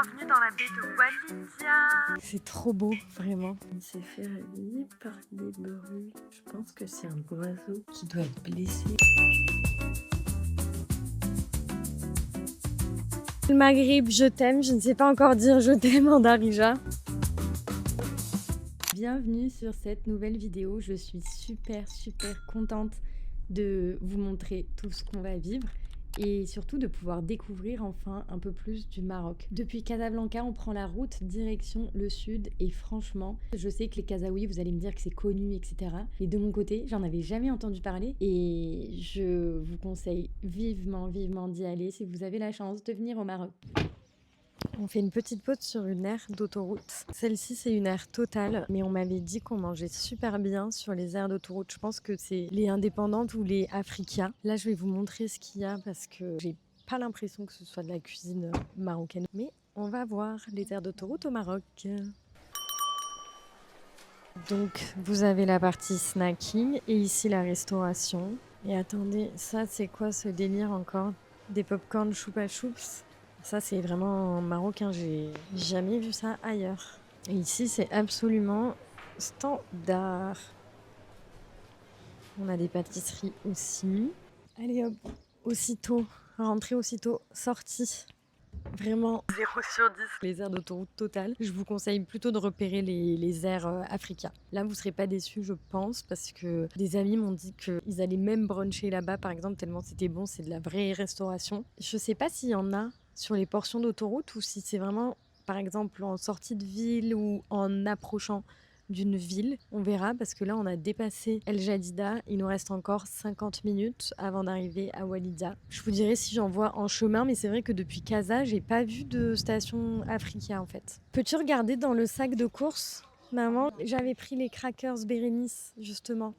bienvenue dans la baie de Walidia. C'est trop beau, vraiment. Il s'est fait réveiller par des bruits. Je pense que c'est un oiseau qui doit être blessé. Le Maghreb, je t'aime. Je ne sais pas encore dire je t'aime en darija. Bienvenue sur cette nouvelle vidéo. Je suis super contente de vous montrer tout ce qu'on va vivre et surtout de pouvoir découvrir enfin un peu plus du Maroc. Depuis Casablanca, on prend la route direction le sud et franchement, je sais que les Kazaouis, vous allez me dire que c'est connu, etc. Mais de mon côté, j'en avais jamais entendu parler et je vous conseille vivement d'y aller si vous avez la chance de venir au Maroc. On fait une petite pause sur une aire d'autoroute. Celle-ci, c'est une aire totale, mais on m'avait dit qu'on mangeait super bien sur les aires d'autoroute. Je pense que c'est les indépendantes ou les Africa. Là, je vais vous montrer ce qu'il y a parce que j'ai pas l'impression que ce soit de la cuisine marocaine. Mais on va voir les aires d'autoroute au Maroc. Donc, vous avez la partie snacking et ici la restauration. Et attendez, ça, c'est quoi ce délire encore? Des pop-corn choupa choups. Ça, c'est vraiment marocain, j'ai jamais vu ça ailleurs. Et ici, c'est absolument standard. On a des pâtisseries aussi. Allez hop, aussitôt, rentrée aussitôt, sortie. Vraiment 0 sur 10. les aires d'autoroute totale. Je vous conseille plutôt de repérer les aires Africa. Là, vous ne serez pas déçus, je pense, parce que des amis m'ont dit qu'ils allaient même bruncher là-bas, par exemple, tellement c'était bon, c'est de la vraie restauration. Je ne sais pas s'il y en a sur les portions d'autoroute ou si c'est vraiment, par exemple, en sortie de ville ou en approchant d'une ville. On verra parce que là, on a dépassé El Jadida. Il nous reste encore 50 minutes avant d'arriver à Walidia. Je vous dirai si j'en vois en chemin, mais c'est vrai que depuis Casa, j'ai pas vu de station Africa en fait. Peux-tu regarder dans le sac de course, maman? J'avais pris les crackers Bérénice, justement.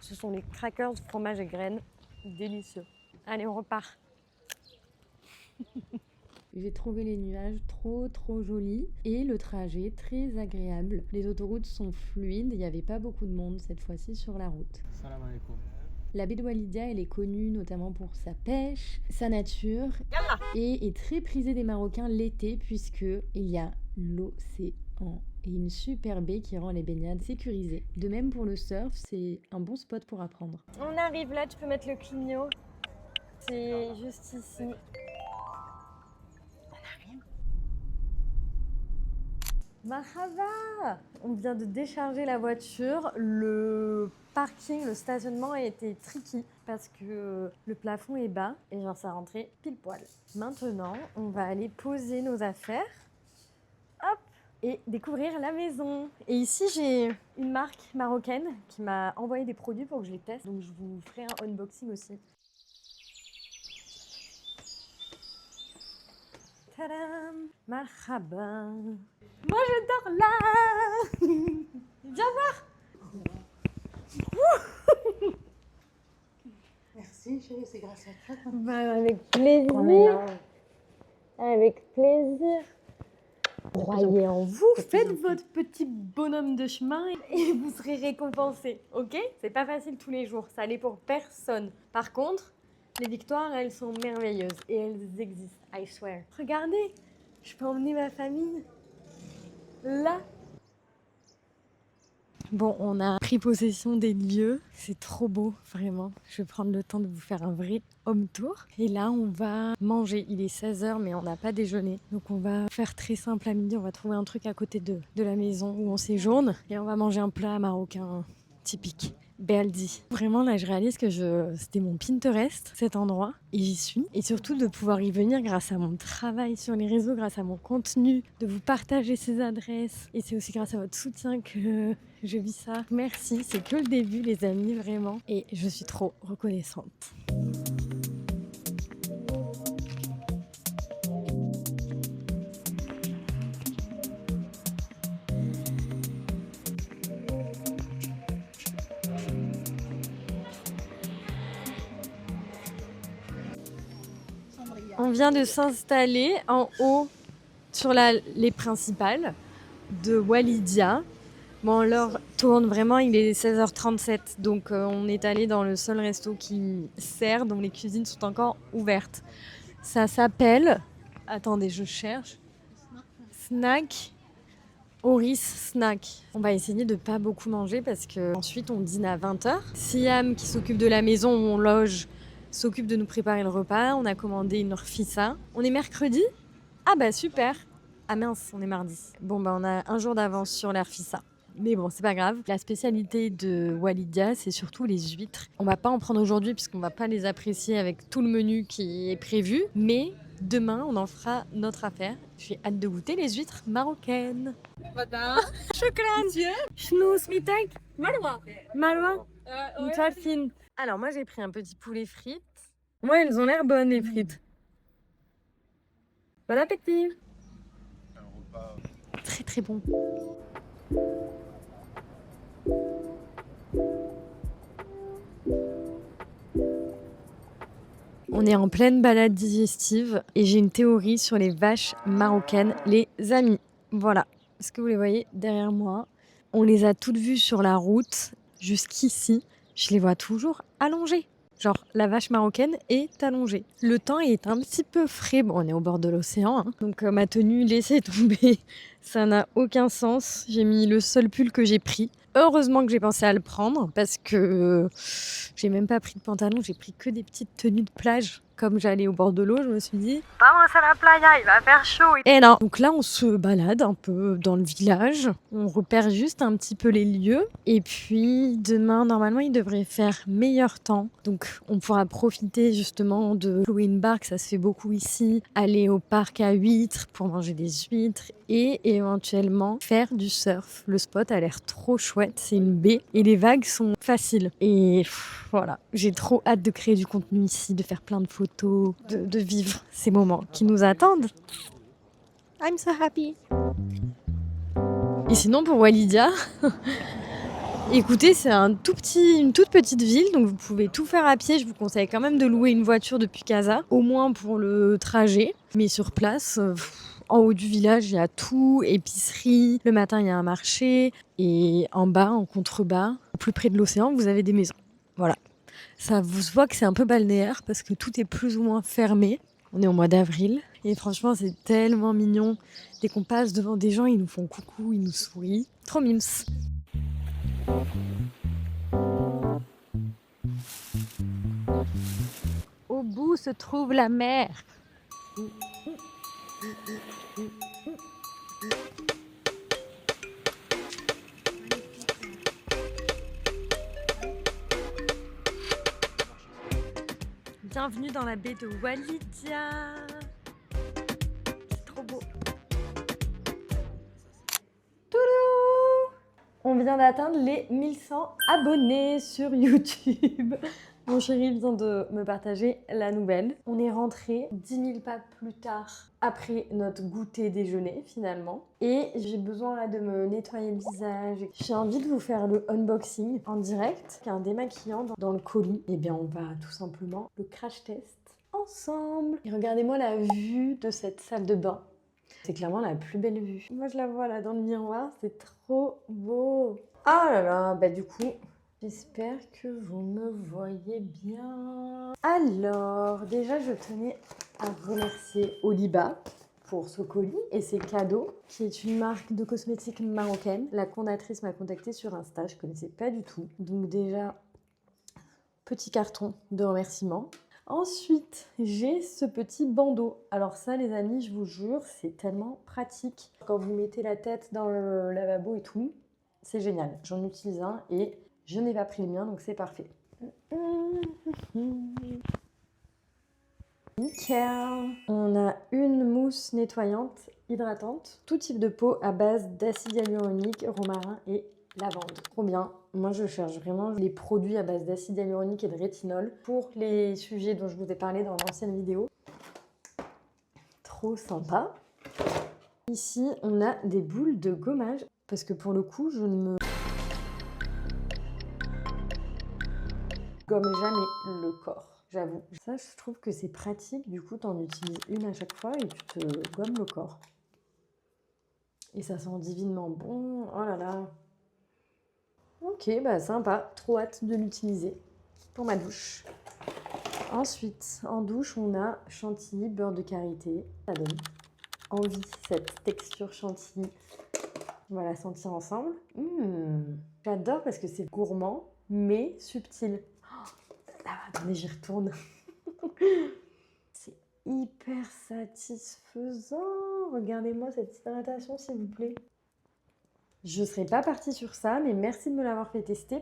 Ce sont les crackers fromage et graines. Délicieux. Allez, on repart. J'ai trouvé les nuages trop jolis et le trajet très agréable. Les autoroutes sont fluides, il n'y avait pas beaucoup de monde cette fois-ci sur la route. Salam alaikum. La baie de Walidia, elle est connue notamment pour sa pêche, sa nature et est très prisée des Marocains l'été puisque il y a l'océan et une super baie qui rend les baignades sécurisées. De même pour le surf, c'est un bon spot pour apprendre. On arrive là, tu peux mettre le clignot. C'est juste ici. Marhaba! On vient de décharger la voiture. Le parking, le stationnement a été tricky parce que le plafond est bas et genre ça rentrait pile poil. Maintenant, on va aller poser nos affaires. Hop! Et découvrir la maison. Et ici, j'ai une marque marocaine qui m'a envoyé des produits pour que je les teste. Donc je vous ferai un unboxing aussi. Tadam! Marhaba! Moi je dors là. Viens voir. Merci chérie, c'est grâce à toi. Bah, avec plaisir. Avec plaisir. Croyez en vous, faites votre petit bonhomme de chemin et vous serez récompensé, ok? C'est pas facile tous les jours, ça l'est pour personne. Par contre, les victoires, elles sont merveilleuses et elles existent, I swear. Regardez, je peux emmener ma famille là. Bon, on a pris possession des lieux. C'est trop beau, vraiment. Je vais prendre le temps de vous faire un vrai home tour. Et là, on va manger. Il est 16h, mais on n'a pas déjeuné. Donc, on va faire très simple à midi. On va trouver un truc à côté de la maison où on séjourne. Et on va manger un plat marocain typique. Beldi. Vraiment, là, je réalise que c'était mon Pinterest, cet endroit, et j'y suis. Et surtout de pouvoir y venir grâce à mon travail sur les réseaux, grâce à mon contenu, de vous partager ces adresses. Et c'est aussi grâce à votre soutien que je vis ça. Merci, c'est que le début, les amis, vraiment. Et je suis trop reconnaissante. On vient de s'installer en haut sur les principales de Walidia. Bon, l'heure tourne vraiment, il est 16h37, donc on est allé dans le seul resto qui sert, dont les cuisines sont encore ouvertes. Ça s'appelle... Attendez, je cherche. Snack. Oris Snack. On va essayer de pas beaucoup manger parce que ensuite on dîne à 20h. Siam, qui s'occupe de la maison où on loge, s'occupe de nous préparer le repas. On a commandé une rfissa. On est mercredi? Ah bah super. Ah mince, on est mardi. Bon bah on a un jour d'avance sur la rfissa. Mais bon, c'est pas grave. La spécialité de Walidia, c'est surtout les huîtres. On va pas en prendre aujourd'hui puisqu'on va pas les apprécier avec tout le menu qui est prévu. Mais demain, on en fera notre affaire. J'ai hâte de goûter les huîtres marocaines. شكرا. شنو سميتك؟ Marwa. متعرفين. Alors moi j'ai pris un petit poulet frites. Moi elles ont l'air bonnes les frites. Bon appétit. Très très bon. On est en pleine balade digestive et j'ai une théorie sur les vaches marocaines, les amis. Voilà, est-ce que vous les voyez derrière moi? On les a toutes vues sur la route jusqu'ici. Je les vois toujours allongées. Genre, la vache marocaine est allongée. Le temps est un petit peu frais. Bon, on est au bord de l'océan, hein. Donc ma tenue, laissez tomber. Ça n'a aucun sens. J'ai mis le seul pull que j'ai pris. Heureusement que j'ai pensé à le prendre parce que j'ai même pas pris de pantalon. J'ai pris que des petites tenues de plage. Comme j'allais au bord de l'eau, je me suis dit Vamos à la playa, il va faire chaud. et non. Donc là, on se balade un peu dans le village. On repère juste un petit peu les lieux. Et puis demain, normalement, il devrait faire meilleur temps. Donc on pourra profiter justement de louer une barque. Ça se fait beaucoup ici. Aller au parc à huîtres pour manger des huîtres. Et éventuellement faire du surf. Le spot a l'air trop chouette. C'est une baie. Et les vagues sont faciles. Et voilà. J'ai trop hâte de créer du contenu ici, de faire plein de photos, de vivre ces moments qui nous attendent. I'm so happy. Et sinon pour Walidia, écoutez, c'est une toute petite ville, donc vous pouvez tout faire à pied. Je vous conseille quand même de louer une voiture depuis Casa, au moins pour le trajet. Mais sur place, en haut du village, il y a tout, épicerie. Le matin, il y a un marché. Et en bas, en contrebas, plus près de l'océan, vous avez des maisons. Voilà. Ça vous voit que c'est un peu balnéaire parce que tout est plus ou moins fermé. On est au mois d'avril et franchement c'est tellement mignon. Dès qu'on passe devant des gens, ils nous font coucou, ils nous sourient. Trop mimes. Au bout se trouve la mer. Bienvenue dans la baie de Walidia. C'est trop beau. Toulou! On vient d'atteindre les 1100 abonnés sur YouTube. Mon chéri vient de me partager la nouvelle. On est rentré 10 000 pas plus tard après notre goûter déjeuner finalement. Et j'ai besoin là de me nettoyer le visage. J'ai envie de vous faire le unboxing en direct. Un démaquillant dans le colis. Et bien on va tout simplement le crash test ensemble. Et regardez-moi la vue de cette salle de bain. C'est clairement la plus belle vue. Moi je la vois là dans le miroir, c'est trop beau. Ah là là, bah du coup... J'espère que vous me voyez bien. Alors, déjà, je tenais à remercier Oliba pour ce colis et ses cadeaux, qui est une marque de cosmétiques marocaine. La fondatrice m'a contactée sur Insta, je ne connaissais pas du tout. Donc déjà, petit carton de remerciement. Ensuite, j'ai ce petit bandeau. Alors ça, les amis, je vous jure, c'est tellement pratique. Quand vous mettez la tête dans le lavabo et tout, c'est génial. J'en utilise un et... je n'ai pas pris le mien, donc c'est parfait. Nickel. On a une mousse nettoyante, hydratante, tout type de peau à base d'acide hyaluronique, romarin et lavande. Trop bien. Moi, je cherche vraiment les produits à base d'acide hyaluronique et de rétinol pour les sujets dont je vous ai parlé dans l'ancienne vidéo. Trop sympa. Ici, on a des boules de gommage parce que pour le coup, je ne me gomme jamais le corps, j'avoue. Ça, je trouve que c'est pratique. Du coup, t'en utilises une à chaque fois et tu te gommes le corps. Et ça sent divinement bon. Oh là là. Ok, bah sympa, trop hâte de l'utiliser pour ma douche. Ensuite, en douche, on a chantilly, beurre de karité. Ça donne envie, cette texture chantilly. On va la sentir ensemble. J'adore parce que c'est gourmand, mais subtil. Attendez, j'y retourne. C'est hyper satisfaisant. Regardez-moi cette hydratation, s'il vous plaît. Je ne serais pas partie sur ça, mais merci de me l'avoir fait tester.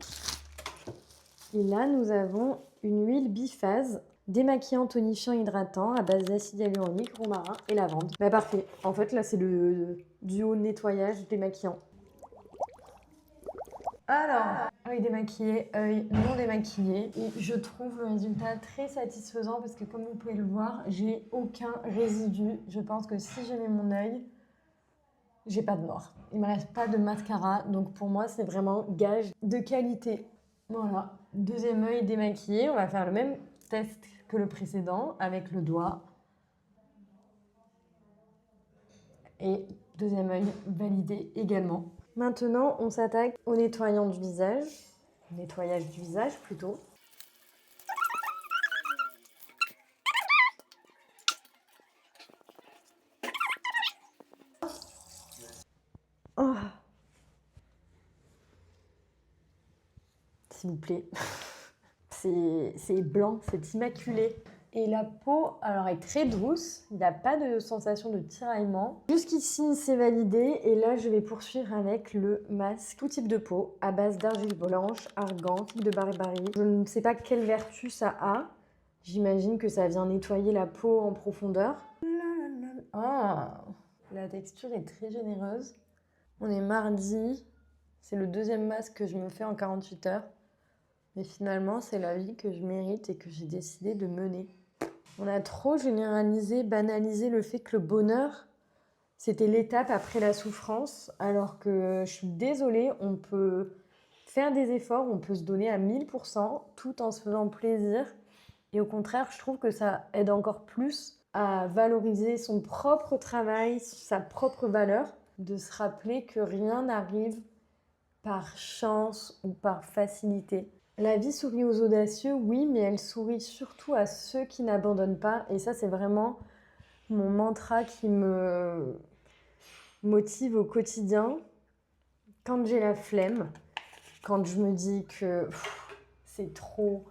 Et là, nous avons une huile biphase, démaquillant, tonifiant, hydratant à base d'acide hyaluronique, romarin et lavande. Bah parfait. En fait, là, c'est le duo nettoyage démaquillant. Alors, œil démaquillé, œil non démaquillé. Et je trouve le résultat très satisfaisant parce que comme vous pouvez le voir, j'ai aucun résidu. Je pense que si j'ai mis mon œil, j'ai pas de noir. Il me reste pas de mascara, donc pour moi, c'est vraiment gage de qualité. Voilà, deuxième œil démaquillé. On va faire le même test que le précédent avec le doigt. Et deuxième œil validé également. Maintenant, on s'attaque au nettoyant du visage. Nettoyage du visage plutôt. Oh. S'il vous plaît. C'est blanc, c'est immaculé. Et la peau, alors, est très douce. Il n'y a pas de sensation de tiraillement. Jusqu'ici, c'est validé. Et là, je vais poursuivre avec le masque tout type de peau à base d'argile blanche, argan, figue de barbarie. Je ne sais pas quelle vertu ça a. J'imagine que ça vient nettoyer la peau en profondeur. Oh, la texture est très généreuse. On est mardi. C'est le deuxième masque que je me fais en 48 heures. Mais finalement, c'est la vie que je mérite et que j'ai décidé de mener. On a trop généralisé, banalisé le fait que le bonheur, c'était l'étape après la souffrance, alors que je suis désolée, on peut faire des efforts, on peut se donner à 1000% tout en se faisant plaisir. Et au contraire, je trouve que ça aide encore plus à valoriser son propre travail, sa propre valeur, de se rappeler que rien n'arrive par chance ou par facilité. La vie sourit aux audacieux, oui, mais elle sourit surtout à ceux qui n'abandonnent pas. Et ça, c'est vraiment mon mantra qui me motive au quotidien. Quand j'ai la flemme, quand je me dis que c'est trop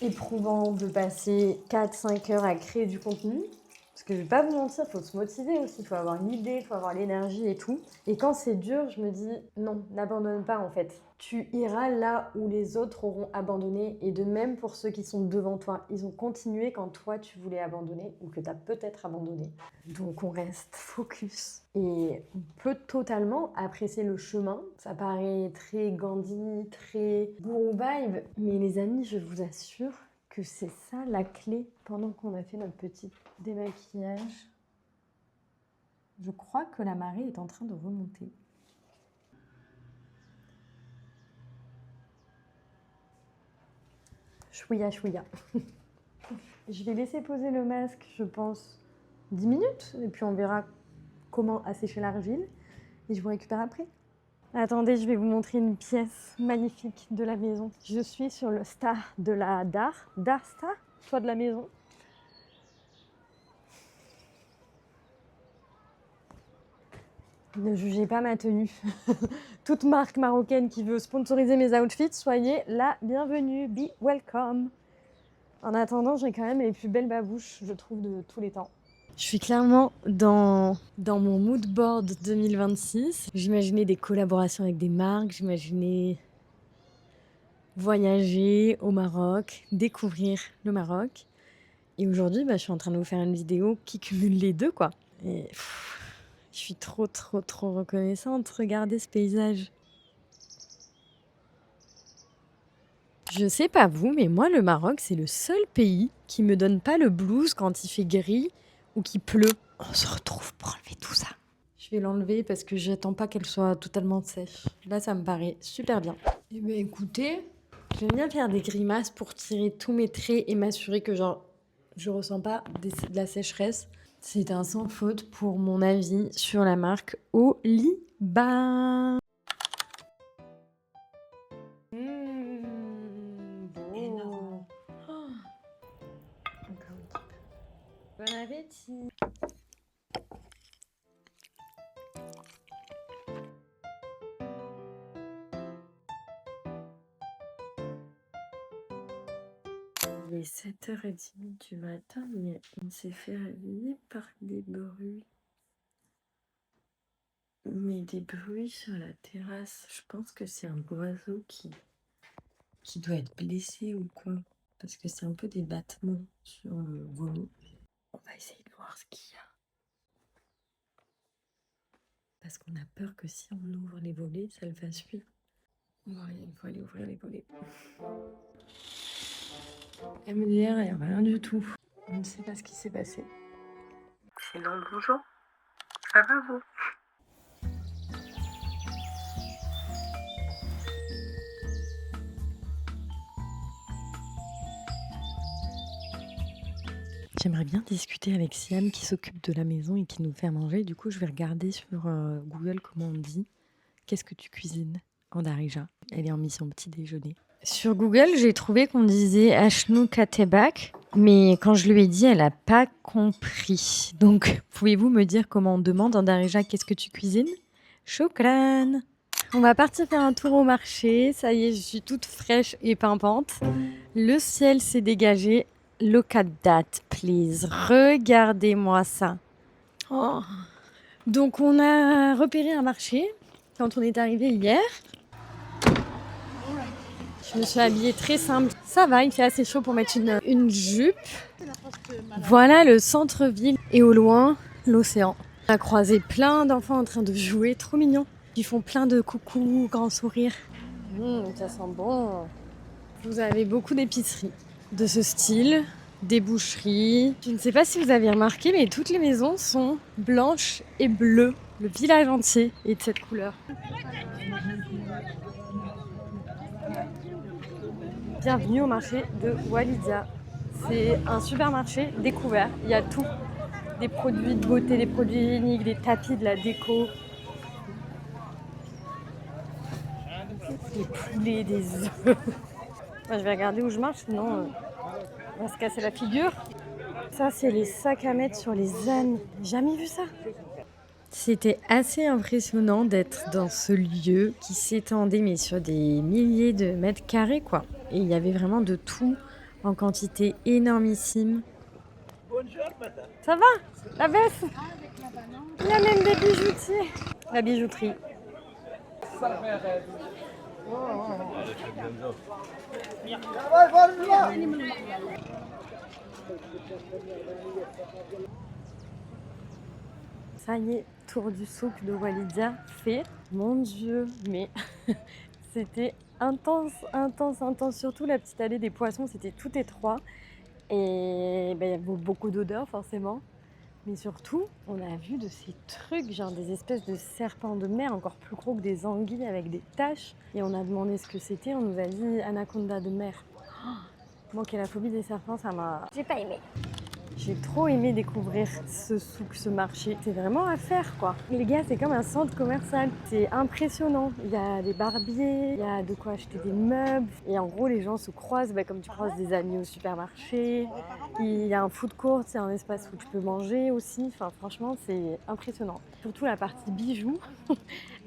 éprouvant de passer 4-5 heures à créer du contenu, parce que je vais pas vous mentir, il faut se motiver aussi, il faut avoir l'idée, il faut avoir l'énergie et tout. Et quand c'est dur, je me dis non, n'abandonne pas en fait. Tu iras là où les autres auront abandonné, et de même pour ceux qui sont devant toi. Ils ont continué quand toi tu voulais abandonner ou que tu as peut-être abandonné. Donc on reste focus et on peut totalement apprécier le chemin. Ça paraît très Gandhi, très guru vibe, mais les amis, je vous assure que c'est ça la clé. Pendant qu'on a fait notre petit démaquillage, je crois que la marée est en train de remonter. Chouïa, chouïa. Je vais laisser poser le masque, je pense, 10 minutes. Et puis on verra comment assécher l'argile. Et je vous récupère après. Attendez, je vais vous montrer une pièce magnifique de la maison. Je suis sur le star de la Dar Star, toit de la maison. Ne jugez pas ma tenue. Toute marque marocaine qui veut sponsoriser mes outfits, soyez la bienvenue. Be welcome. En attendant, j'ai quand même les plus belles babouches, je trouve, de tous les temps. Je suis clairement dans mon mood board 2026. J'imaginais des collaborations avec des marques, j'imaginais voyager au Maroc, découvrir le Maroc. Et aujourd'hui, je suis en train de vous faire une vidéo qui cumule les deux, quoi. Et je suis trop reconnaissante. Regardez ce paysage. Je sais pas vous, mais moi, le Maroc, c'est le seul pays qui me donne pas le blues quand il fait gris ou qu'il pleut. On se retrouve pour enlever tout ça. Je vais l'enlever parce que j'attends pas qu'elle soit totalement sèche. Là, ça me paraît super bien. Eh bien, écoutez, j'aime bien faire des grimaces pour tirer tous mes traits et m'assurer que je ressens pas de la sécheresse. C'est un sans faute pour mon avis sur la marque Oliba. appétit. Il est 7h30 du matin, mais on s'est fait réveiller par des bruits. Mais des bruits sur la terrasse. Je pense que c'est un oiseau qui doit être blessé ou quoi. Parce que c'est un peu des battements sur le vomi. On va essayer de voir ce qu'il y a. Parce qu'on a peur que si on ouvre les volets, ça le fasse fuir. Bon, il faut aller ouvrir les volets. MDR, il n'y a rien du tout. On ne sait pas ce qui s'est passé. Sinon, bonjour. Ça va vous? J'aimerais bien discuter avec Siam qui s'occupe de la maison et qui nous fait à manger. Du coup, je vais regarder sur Google comment on dit. Qu'est-ce que tu cuisines en Darija? Elle est en mission petit déjeuner. Sur Google, j'ai trouvé qu'on disait Ashnu Katebak, mais quand je lui ai dit, elle n'a pas compris. Donc, pouvez-vous me dire comment on demande en Darija qu'est-ce que tu cuisines? Shukran. On va partir faire un tour au marché. Ça y est, je suis toute fraîche et pimpante. Le ciel s'est dégagé. Look at that, please. Regardez-moi ça. Oh. Donc, on a repéré un marché quand on est arrivé hier. Je me suis habillée très simple. Ça va, il fait assez chaud pour mettre une jupe. Voilà le centre-ville et au loin, l'océan. On a croisé plein d'enfants en train de jouer, trop mignons. Ils font plein de coucou, grands sourires. Ça sent bon. Vous avez beaucoup d'épiceries de ce style, des boucheries. Je ne sais pas si vous avez remarqué, mais toutes les maisons sont blanches et bleues. Le village entier est de cette couleur. Bienvenue au marché de Walidia. C'est un supermarché découvert. Il y a tout. Des produits de beauté, des produits hygiéniques, des tapis, de la déco. Des poulets, des œufs. Moi, je vais regarder où je marche, sinon on va se casser la figure. Ça, c'est les sacs à mettre sur les ânes. Jamais vu ça. C'était assez impressionnant d'être dans ce lieu qui s'étendait mais sur des milliers de mètres carrés, quoi. Et il y avait vraiment de tout en quantité énormissime. Ça va? La baisse? Il y a même des bijoutiers. La bijouterie. Ça y est, tour du souk de Walidia fait. Mon Dieu, mais c'était intense. Surtout la petite allée des poissons, c'était tout étroit. Et il y avait beaucoup d'odeurs forcément. Mais surtout, on a vu de ces trucs, genre des espèces de serpents de mer encore plus gros que des anguilles avec des taches. Et on a demandé ce que c'était, on nous a dit anaconda de mer. Oh, moi qui ai la phobie des serpents, ça m'a... J'ai pas aimé. J'ai trop aimé découvrir ce souk, ce marché. C'est vraiment à faire, quoi. Les gars, c'est comme un centre commercial. C'est impressionnant. Il y a des barbiers, il y a de quoi acheter des meubles. Et en gros, les gens se croisent comme tu croises des amis au supermarché. Il y a un food court, c'est un espace où tu peux manger aussi. Enfin, franchement, c'est impressionnant. Surtout la partie bijoux,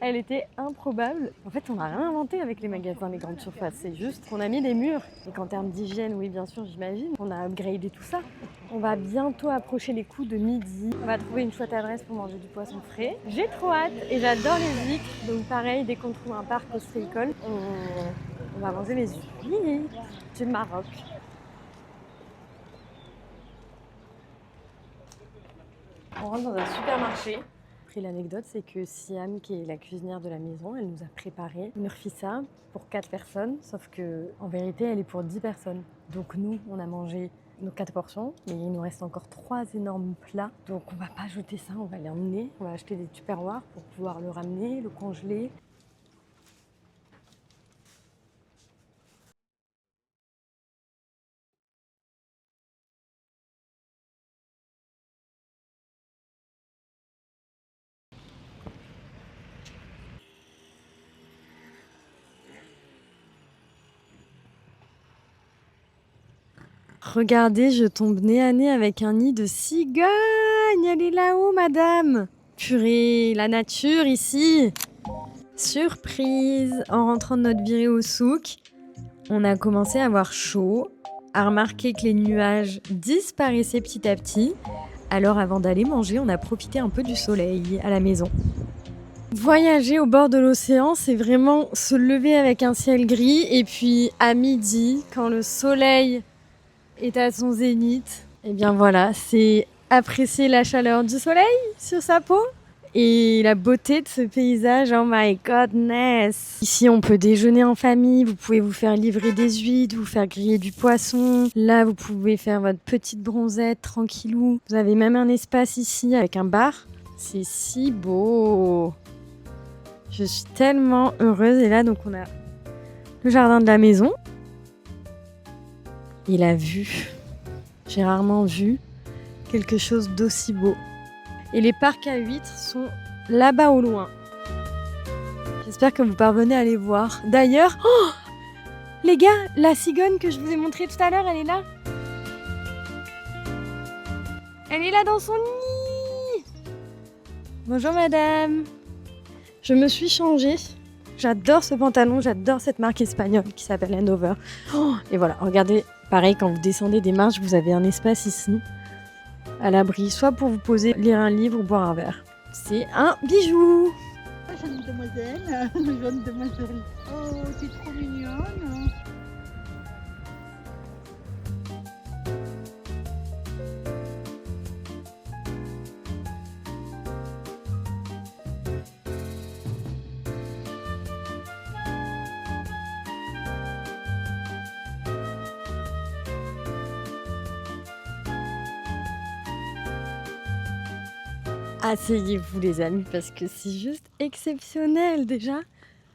elle était improbable. En fait, on n'a rien inventé avec les magasins, les grandes surfaces. C'est juste qu'on a mis des murs. Et qu'en termes d'hygiène, oui, bien sûr, j'imagine, on a upgradé tout ça. On va bientôt approcher les coups de midi. On va trouver une chouette adresse pour manger du poisson frais. J'ai trop hâte et j'adore les huîtres. Donc pareil, dès qu'on trouve un parc ostréicole, on va manger les huîtres du Maroc. On rentre dans un supermarché. Après, l'anecdote, c'est que Siam, qui est la cuisinière de la maison, elle nous a préparé une rfissa pour 4 personnes. Sauf que, en vérité, elle est pour 10 personnes. Donc nous, on a mangé nos 4 portions, mais il nous reste encore 3 énormes plats. Donc on va pas jeter ça, on va les emmener. On va acheter des tupperwares pour pouvoir le ramener, le congeler. Regardez, je tombe nez à nez avec un nid de cigogne. Elle est là-haut, madame. Purée, la nature ici. Surprise. En rentrant de notre virée au souk, on a commencé à avoir chaud, à remarquer que les nuages disparaissaient petit à petit. Alors avant d'aller manger, on a profité un peu du soleil à la maison. Voyager au bord de l'océan, c'est vraiment se lever avec un ciel gris et puis à midi, quand le soleil est à son zénith, et bien voilà, c'est apprécier la chaleur du soleil sur sa peau et la beauté de ce paysage. Oh my godness! Ici, on peut déjeuner en famille, vous pouvez vous faire livrer des huîtres, vous faire griller du poisson. Là, vous pouvez faire votre petite bronzette tranquillou. Vous avez même un espace ici avec un bar. C'est si beau! Je suis tellement heureuse. Et là, donc, on a le jardin de la maison et la vue. J'ai rarement vu quelque chose d'aussi beau. Et les parcs à huîtres sont là-bas au loin. J'espère que vous parvenez à les voir. D'ailleurs, oh les gars, la cigogne que je vous ai montrée tout à l'heure, elle est là. Elle est là dans son nid. Bonjour madame. Je me suis changée. J'adore ce pantalon, j'adore cette marque espagnole qui s'appelle Hanover. Oh, et voilà, regardez, pareil, quand vous descendez des marches, vous avez un espace ici, à l'abri, soit pour vous poser, lire un livre ou boire un verre. C'est un bijou. Jeune demoiselle, jeune demoiselle. Oh, t'es trop mignonne. Asseyez-vous les amis parce que c'est juste exceptionnel. Déjà,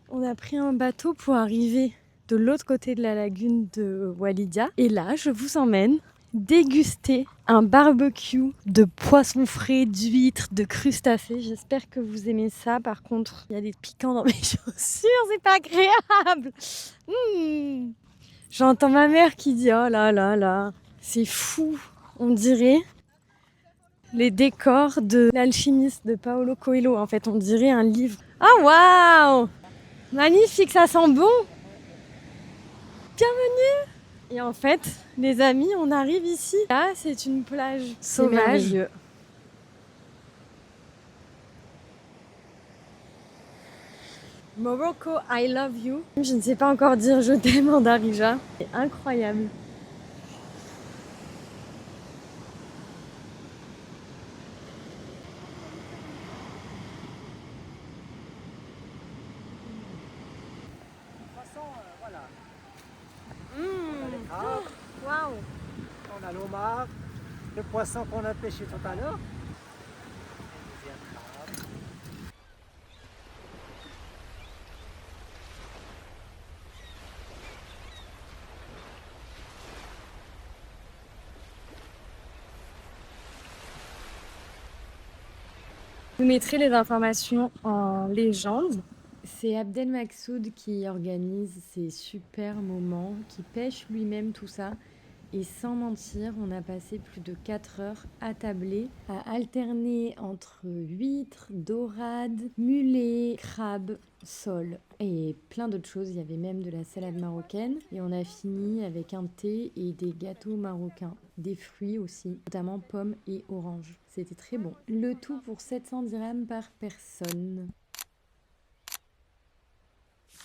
on a pris un bateau pour arriver de l'autre côté de la lagune de Walidia. Et là, je vous emmène déguster un barbecue de poissons frais, d'huîtres, de crustacés. J'espère que vous aimez ça. Par contre, il y a des piquants dans mes chaussures, c'est pas agréable. J'entends ma mère qui dit « Oh là là là, c'est fou !» On dirait les décors de L'Alchimiste de Paolo Coelho. En fait, on dirait un livre. Oh waouh! Magnifique, ça sent bon! Bienvenue! Et en fait, les amis, on arrive ici. Là, c'est une plage sauvage. Morocco, I love you. Je ne sais pas encore dire je t'aime en darija. C'est incroyable. Voilà. Mmh. On a les crabes, Waouh! on a l'homard, le poisson qu'on a pêché tout à l'heure. Je vous mettrai les informations en légende. C'est Abdel Maksoud qui organise ces super moments, qui pêche lui-même tout ça. Et sans mentir, on a passé plus de 4 heures attablés, à alterner entre huîtres, dorades, mulets, crabes, soles et plein d'autres choses. Il y avait même de la salade marocaine. Et on a fini avec un thé et des gâteaux marocains. Des fruits aussi, notamment pommes et oranges. C'était très bon. Le tout pour 700 dirhams par personne.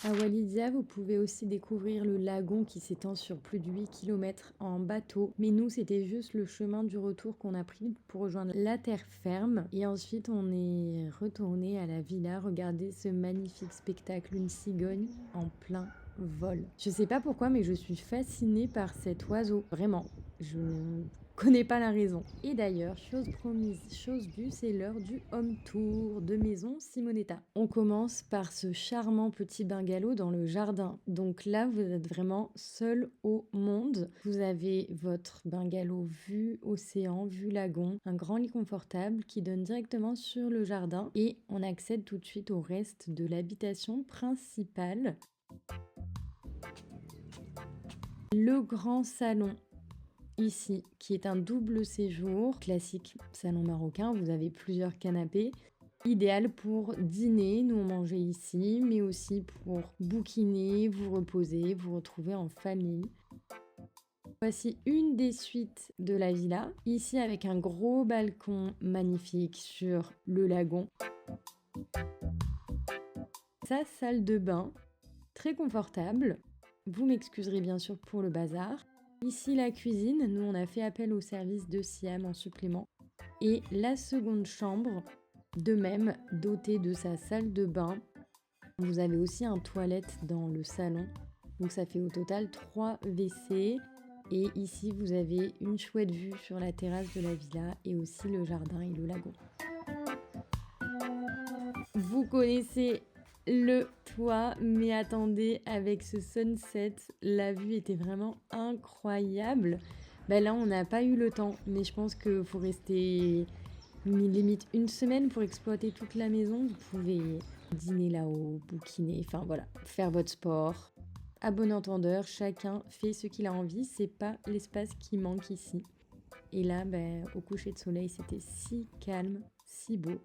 À Walidia, vous pouvez aussi découvrir le lagon qui s'étend sur plus de 8 km en bateau. Mais nous, c'était juste le chemin du retour qu'on a pris pour rejoindre la terre ferme. Et ensuite, on est retourné à la villa regarder ce magnifique spectacle, une cigogne en plein vol. Je sais pas pourquoi, mais je suis fascinée par cet oiseau. Vraiment, je ne connais pas la raison. Et d'ailleurs, chose promise, chose due, c'est l'heure du home tour de maison Simonetta. On commence par ce charmant petit bungalow dans le jardin. Donc là, vous êtes vraiment seul au monde. Vous avez votre bungalow vue océan, vue lagon, un grand lit confortable qui donne directement sur le jardin et on accède tout de suite au reste de l'habitation principale. Le grand salon ici, qui est un double séjour classique salon marocain. Vous avez plusieurs canapés. Idéal pour dîner, nous on mangeait ici, mais aussi pour bouquiner, vous reposer, vous retrouver en famille. Voici une des suites de la villa, ici avec un gros balcon magnifique sur le lagon. Sa salle de bain, très confortable. Vous m'excuserez bien sûr pour le bazar. Ici la cuisine, nous on a fait appel au service de Siam en supplément. Et la seconde chambre, de même dotée de sa salle de bain. Vous avez aussi un toilette dans le salon. Donc ça fait au total 3 WC. Et ici vous avez une chouette vue sur la terrasse de la villa et aussi le jardin et le lagon. Vous connaissez le toit, mais attendez, avec ce sunset, la vue était vraiment incroyable. Là, on n'a pas eu le temps, mais je pense qu'il faut rester limite une semaine pour exploiter toute la maison. Vous pouvez dîner là-haut, bouquiner, enfin voilà, faire votre sport. À bon entendeur, chacun fait ce qu'il a envie, c'est pas l'espace qui manque ici. Et là, au coucher de soleil, c'était si calme, si beau.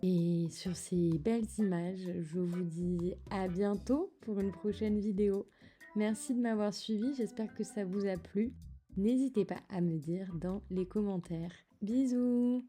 Et sur ces belles images, je vous dis à bientôt pour une prochaine vidéo. Merci de m'avoir suivi, j'espère que ça vous a plu. N'hésitez pas à me dire dans les commentaires. Bisous!